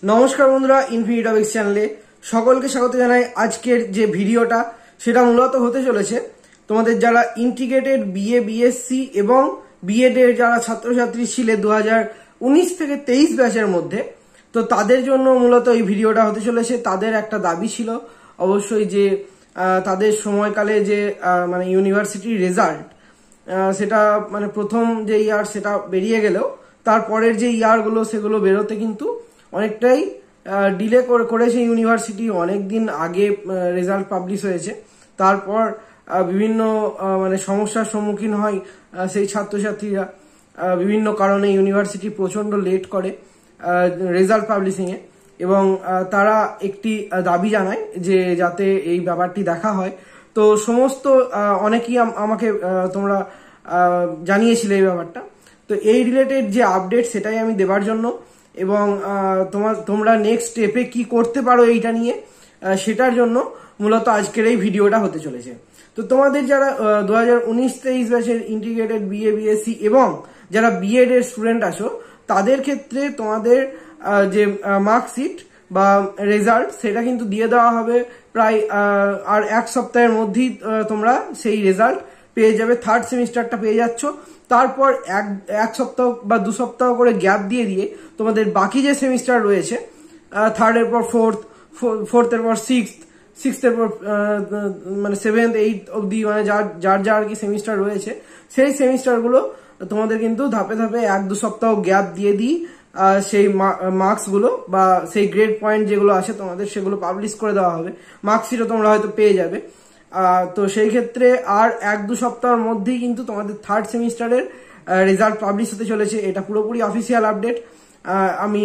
নমস্কার বন্ধুরা, infinity topics চ্যানেলে সকলকে স্বাগত জানাই। আজকের যে ভিডিওটা সেটা মূলত হতে চলেছে তোমাদের যারা ইন্টিগ্রেটেড বিএ, বিএসসি এবং বিএড এর যারা ছাত্রছাত্রী ছিলে 2019 থেকে 23 ব্যাচের মধ্যে, তো তাদের জন্য মূলত এই ভিডিওটা হতে চলেছে। তাদের একটা দাবি ছিল অবশ্যই যে তাদের সময়কালে যে মানে ইউনিভার্সিটির রেজাল্ট সেটা মানে প্রথম যে ইয়ার সেটা বেরিয়ে গেলেও তারপরের যে ইয়ারগুলো সেগুলো বেরোতে কিন্তু অনেকটাই ডিলে করেছে ইউনিভার্সিটি। অনেক দিন আগে রেজাল্ট পাবলিশ হয়েছে, তারপর বিভিন্ন মানে সমস্যার সম্মুখীন হয় সেই ছাত্রছাত্রীরা। বিভিন্ন কারণে ইউনিভার্সিটি প্রচন্ড লেট করে রেজাল্ট পাবলিশিংয়ে, এবং তারা একটি দাবি জানায় যে যাতে এই ব্যাপারটি দেখা হয়। তো সমস্ত অনেকেই আমাকে তোমরা জানিয়েছিলে এই ব্যাপারটা। তো এই রিলেটেড যে আপডেট সেটাই আমি দেবার জন্য, এবং তোমরা নেক্সট স্টেপে কি করতে পারো এইটা নিয়ে সেটার জন্য মূলত আজকের এই ভিডিওটা হতে চলেছে। তো তোমাদের যারা 2019-23 ব্যাচের ইন্টিগ্রেটেড বিএ, বিএসসি এবং যারা বিএড এর স্টুডেন্ট আছো, তাদের ক্ষেত্রে তোমাদের যে মার্কশিট বা রেজাল্ট সেটা কিন্তু দিয়ে দেওয়া হবে প্রায় আর এক সপ্তাহের মধ্যেই তোমরা সেই রেজাল্ট পেয়ে যাবে। থার্ড সেমিস্টারটা পেয়ে যাচ্ছ, তারপর এক সপ্তাহ বা 2 সপ্তাহ করে গ্যাপ দিয়ে দিয়ে তোমাদের বাকি যে সেমিস্টার রয়েছে, থার্ডের পর ফোর্থের পর সিক্সথের পর মানে 7th 8th অব্দি মানে যার যার কি সেমিস্টার রয়েছে সেই সেমিস্টারগুলো তোমাদের কিন্তু ধাপে ধাপে 1-2 সপ্তাহ গ্যাপ দিয়ে দিই সেই মার্কস গুলো বা সেই গ্রেড পয়েন্ট যেগুলো আছে তোমাদের সেগুলো পাবলিশ করে দেওয়া হবে। মার্কশিটও তোমরা হয়তো পেয়ে যাবে। তো সেই ক্ষেত্রে আর 1-2 সপ্তাহের মধ্যেই কিন্তু তোমাদের থার্ড সেমিস্টারের রেজাল্ট পাবলিশ হতে চলেছে। এটা পুরোপুরি অফিসিয়াল আপডেট। আমি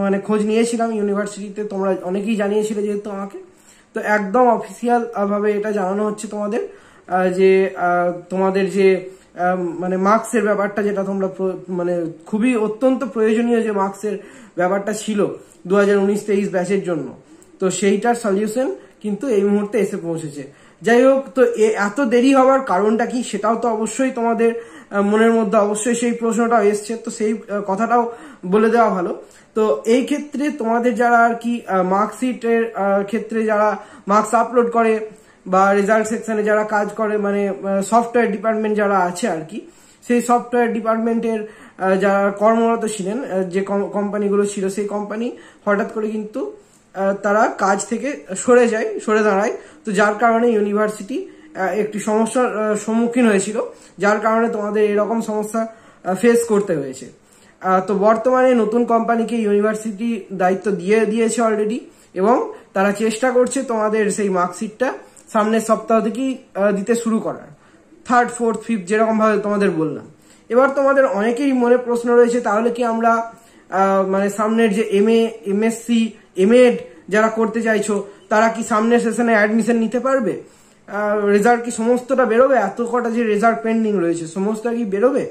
মানে খোঁজ নিয়েছিলাম ইউনিভার্সিটিতে, তোমরা অনেকেই জানিয়েছিলে যেহেতু আমাকে। তো একদম অফিসিয়াল ভাবে এটা জানানো হচ্ছে তোমাদের যে তোমাদের যে মানে মার্কসের ব্যাপারটা, যেটা তোমরা মানে খুবই অত্যন্ত প্রয়োজনীয় যে মার্কসের ব্যাপারটা ছিল 2019-23 ব্যাচের জন্য, তো সেইটার সলিউশন কিন্তু এই মুহূর্তে এসে পৌঁছেছে। যাই হোক, তো এত দেরি হওয়ার কারণটা কি সেটাও তো অবশ্যই তোমাদের মনের মধ্যে অবশ্যই সেই প্রশ্নটাও এসছে, তো সেই কথাটাও বলে দেওয়া ভালো। তো এই ক্ষেত্রে তোমাদের যারা আর কি মার্কশিটের ক্ষেত্রে যারা মার্কস আপলোড করে বা রেজাল্ট সেকশনে যারা কাজ করে, মানে সফটওয়্যার ডিপার্টমেন্ট যারা আছে আর কি, সেই সফটওয়্যার ডিপার্টমেন্টের যারা কর্মরত ছিলেন, যে কোম্পানিগুলো ছিল সেই কোম্পানি হঠাৎ করে কিন্তু তারা কাজ থেকে সরে দাঁড়ায়। তো যার কারণে ইউনিভার্সিটি একটি সমস্যার সম্মুখীন হয়েছিল, যার কারণে তোমাদের এরকম সমস্যা ফেস করতে হয়েছে। তো বর্তমানে নতুন কোম্পানিকে ইউনিভার্সিটি দায়িত্ব দিয়ে দিয়েছে অলরেডি, এবং তারা চেষ্টা করছে তোমাদের সেই মার্কশিটটা সামনের সপ্তাহ থেকেই দিতে শুরু করার, 3rd 4th 5th যেরকম ভাবে তোমাদের বললাম। এবার তোমাদের অনেকেই মনে প্রশ্ন রয়েছে, তাহলে কি আমরা মানে সামনের যে MA, MSc, MAd যারা করতে চাইছো তারা কি সামনের সেশনে অ্যাডমিশন নিতে পারবে? রেজাল্ট কি সমস্তটা বেরোবে? এত কটা যে রেজাল্ট পেন্ডিং রয়েছে সমস্তটা কি বেরোবে?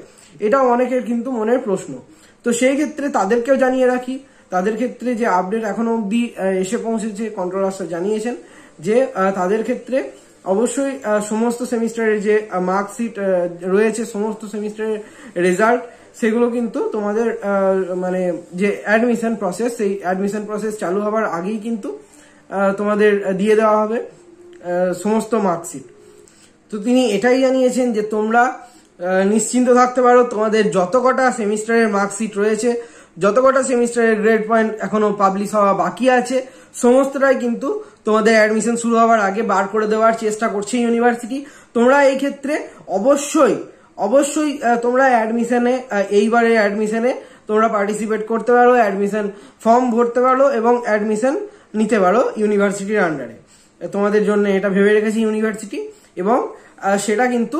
এটাও অনেকের কিন্তু মনের প্রশ্ন। তো সেই ক্ষেত্রে তাদেরকেও জানিয়ে রাখি, তাদের ক্ষেত্রে যে আপডেট এখনো অব্দি এসে পৌঁছেছে, কন্ট্রোলার স্যার জানিয়েছেন যে তাদের ক্ষেত্রে অবশ্যই সমস্ত সেমিস্টারের যে মার্কশিট রয়েছে, সমস্ত সেমিস্টারের রেজাল্ট সেগুলো কিন্তু তোমাদের মানে যে অ্যাডমিশন প্রসেস, সেই অ্যাডমিশন প্রসেস চালু হবার আগেই কিন্তু তোমাদের দিয়ে দেওয়া হবে সমস্ত মার্কশিট। তো তিনি এটাই জানিয়েছেন যে তোমরা নিশ্চিন্ত থাকতে পারো, তোমাদের যত কটা সেমিস্টারের মার্কশিট রয়েছে, যত কটা সেমিস্টারের গ্রেড পয়েন্ট এখনো পাবলিশ হওয়া বাকি আছে, সমস্তটাই কিন্তু তোমাদের অ্যাডমিশন শুরু হওয়ার আগে বার করে দেওয়ার চেষ্টা করছে ইউনিভার্সিটি। তোমরা এই ক্ষেত্রে অবশ্যই তোমরা অ্যাডমিশনে, এইবারের অ্যাডমিশনে তোমরা পার্টিসিপেট করতে পারো, অ্যাডমিশন ফর্ম ভরতে পারো এবং অ্যাডমিশন নিতে পারো ইউনিভার্সিটির আন্ডারে। তোমাদের জন্য এটা ভেবে রেখেছি ইউনিভার্সিটি, এবং সেটা কিন্তু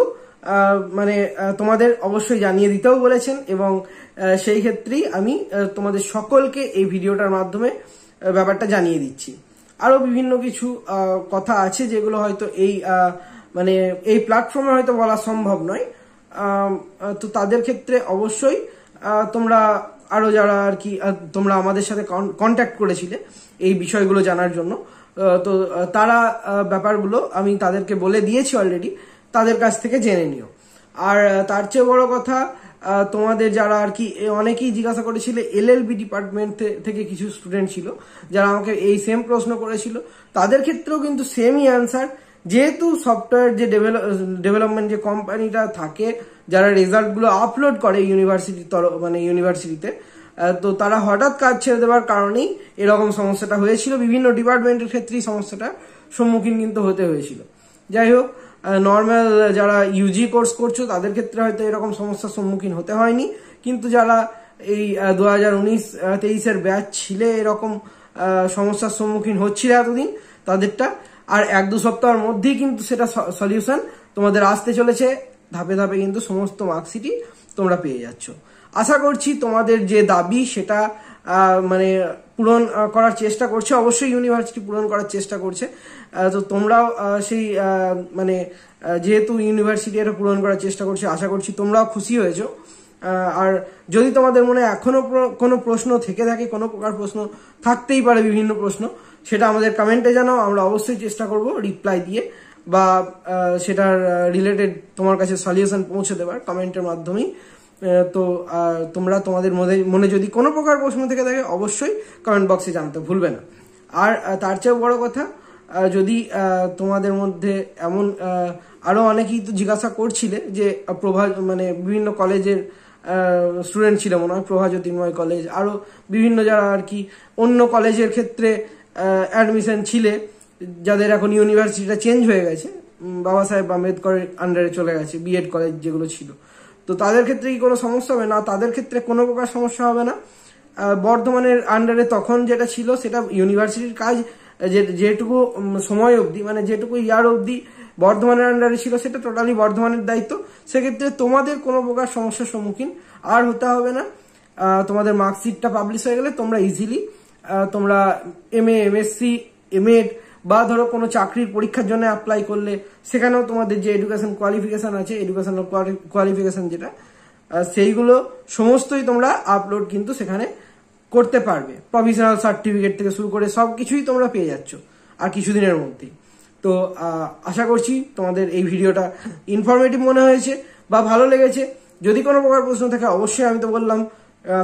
মানে তোমাদের অবশ্যই জানিয়ে দিতেও বলেছেন। এবং সেই ক্ষেত্রেই আমি তোমাদের সকলকে এই ভিডিওটার মাধ্যমে ব্যাপারটা জানিয়ে দিচ্ছি। আরো বিভিন্ন কিছু কথা আছে যেগুলো হয়তো এই মানে এই প্ল্যাটফর্মে হয়তো বলা সম্ভব নয়। তো তাদের ক্ষেত্রে অবশ্যই তোমরা আরো যারা আর কি তোমরা আমাদের সাথে কন্ট্যাক্ট করেছিলে এই বিষয়গুলো জানার জন্য, তো তারা ব্যাপারগুলো আমি তাদেরকে বলে দিয়েছি অলরেডি, তাদের কাছ থেকে জেনে নিও। আর তার চেয়ে বড় কথা, তোমাদের যারা আর কি অনেকেই জিজ্ঞাসা করেছিল, এলএলবি ডিপার্টমেন্ট থেকে কিছু স্টুডেন্ট ছিল যারা আমাকে এই সেম প্রশ্ন করেছিল, তাদের ক্ষেত্রেও কিন্তু সেমই অ্যান্সার। যেহেতু সফটওয়্যার যে ডেভেলপমেন্ট যে কোম্পানিটা থাকে, যারা রেজাল্টগুলো আপলোড করে ইউনিভার্সিটিতে, তো তারা হঠাৎ কাজ ছেড়ে দেওয়ার কারণেই এরকম সমস্যাটা হয়েছিল। বিভিন্ন ডিপার্টমেন্টের ক্ষেত্রেই সমস্যাটার সম্মুখীন কিন্তু হতে হয়েছিল। যাই হোক, নর্মাল যারা ইউজি কোর্স করছো তাদের ক্ষেত্রে হয়তো এরকম সমস্যার সম্মুখীন হতে হয়নি, কিন্তু যারা এই 2019-23 ব্যাচ ছিলে এরকম সমস্যার সম্মুখীন হচ্ছিল এতদিন, তাদেরটা আর 1-2 সপ্তাহের মধ্যেই কিন্তু সেটা সলিউশন তোমাদের আসতে চলেছে। ধাপে ধাপে কিন্তু সমস্ত মার্কশিটই তোমরা পেয়ে যাচ্ছ। আশা করছি তোমাদের যে দাবি সেটা মানে পূরণ করার চেষ্টা করছে, অবশ্যই ইউনিভার্সিটি পূরণ করার চেষ্টা করছে। তো তোমরাও সেই মানে যেহেতু ইউনিভার্সিটি এটা পূরণ করার চেষ্টা করছে, আশা করছি তোমরাও খুশি হয়েছো। আর যদি তোমাদের মনে এখনো কোনো প্রশ্ন থেকে থাকে, কোনো প্রকার প্রশ্ন থাকতেই পারে, বিভিন্ন প্রশ্ন, সেটা আমাদের কমেন্টে জানাও, আমরা অবশ্যই চেষ্টা করব রিপ্লাই দিয়ে বা সেটার রিলেটেড তোমার কাছে সলিউশন পৌঁছে দেওয়ার কমেন্টের মাধ্যমেই। তো তোমরা তোমাদের মনে যদি কোনো প্রকার প্রশ্ন থেকে থাকে অবশ্যই কমেন্ট বক্সে জানাতে ভুলবে না। আর তার চেয়েও বড় কথা, যদি তোমাদের মধ্যে এমন আরো অনেকেই তো জিজ্ঞাসা করছিলে যে মানে বিভিন্ন কলেজের স্টুডেন্ট ছিল মনে হয়, প্রভা জ্যোতির্ময় কলেজ, আরো বিভিন্ন যারা আর কি অন্য কলেজের ক্ষেত্রে অ্যাডমিশন ছিলে, যাদের এখন ইউনিভার্সিটিটা চেঞ্জ হয়ে গেছে, বাবা সাহেব আম্বেদকরের আন্ডারে চলে গেছে বিএড কলেজ যেগুলো ছিল, তো তাদের ক্ষেত্রে কি কোনো সমস্যা হবে না? তাদের ক্ষেত্রে কোনো প্রকার সমস্যা হবে না। বর্ধমানের আন্ডারে তখন যেটা ছিল সেটা ইউনিভার্সিটির কাজ, যেটুকু সময় অবধি মানে যেটুকু ইয়ার অবধি বর্ধমানের আন্ডারে ছিল সেটা টোটালি বর্ধমানের দায়িত্ব। সেক্ষেত্রে তোমাদের কোনো প্রকার সমস্যার সম্মুখীন আর হতে হবে না। তোমাদের মার্কশিটটা পাবলিশ হয়ে গেলে তোমরা ইজিলি তোমরা এমএ, এমএসসি, এমএড বা ধরো কোনো চাকরির পরীক্ষার জন্য অ্যাপ্লাই করলে সেখানেও তোমাদের যে এডুকেশন কোয়ালিফিকেশন আছে, এডুকেশনাল কোয়ালিফিকেশন যেটা, সেইগুলো সমস্তই তোমরা আপলোড কিন্তু সেখানে করতে পারবে। প্রভিশনাল সার্টিফিকেট থেকে শুরু করে সবকিছুই তোমরা পেয়ে যাচ্ছ আর কিছুদিনের মধ্যেই। তো আশা করছি তোমাদের এই ভিডিওটা ইনফরমেটিভ মনে হয়েছে বা ভালো লেগেছে। যদি কোনো প্রকার প্রশ্ন থাকে অবশ্যই, আমি তো বললাম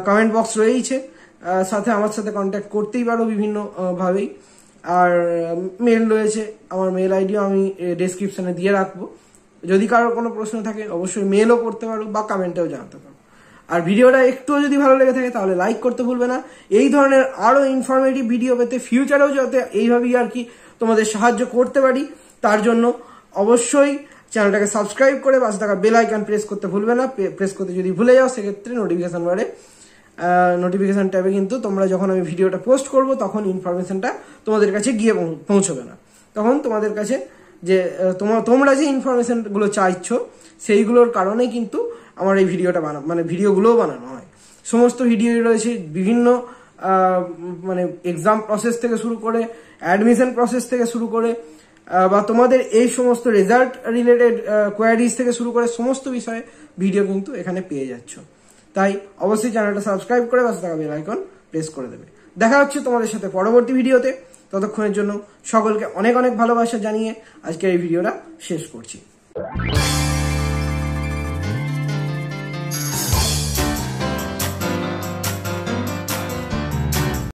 কমেন্ট বক্স রয়েছে, সাথে আমার সাথে কন্ট্যাক্ট করতেই পারো বিভিন্ন ভাবেই। আর মেল রয়েছে, আমার মেল আইডিও আমি ডেসক্রিপশনে দিয়ে রাখবো। যদি কারোর কোনো প্রশ্ন থাকে অবশ্যই মেলও করতে পারো বা কমেন্টেও জানাতে পারো। আর ভিডিওটা একটুও যদি ভালো লেগে থাকে তাহলে লাইক করতে ভুলবে না। এই ধরনের আরো ইনফরমেটিভ ভিডিও পেতে ফিউচারেও যাতে এইভাবেই আর কি তোমাদের সাহায্য করতে পারি, তার জন্য অবশ্যই চ্যানেলটাকে সাবস্ক্রাইব করে পাশে থাকা বেল আইকন প্রেস করতে ভুলবে না। প্রেস করতে যদি ভুলে যাও সেক্ষেত্রে নোটিফিকেশন বারে নোটিফিকেশন ট্যাবে কিন্তু তোমরা যখন আমি ভিডিওটা পোস্ট করব তখন ইনফরমেশনটা তোমাদের কাছে গিয়ে পৌঁছবে না। তখন তোমাদের কাছে যে তোমরা যে ইনফরমেশনগুলো চাইছো সেইগুলোর কারণে কিন্তু আমার এই ভিডিওটা মানে ভিডিওগুলোও বানানো হয়। সমস্ত ভিডিও রয়েছে বিভিন্ন মানে এক্সাম প্রসেস থেকে শুরু করে অ্যাডমিশন প্রসেস থেকে শুরু করে বা তোমাদের এই সমস্ত রেজাল্ট রিলেটেড কোয়ারিজ থেকে শুরু করে সমস্ত বিষয়ে ভিডিও কিন্তু এখানে পেয়ে যাচ্ছ। তাই অবশ্যই চ্যানেলটা সাবস্ক্রাইব করে পাশে থাকা বেল আইকন প্রেস করে দেবে। দেখা হচ্ছে তোমাদের সাথে পরবর্তী ভিডিওতে। ততক্ষণের জন্য সকলকে অনেক অনেক ভালোবাসা জানিয়ে আজকের এই ভিডিওটা শেষ করছি।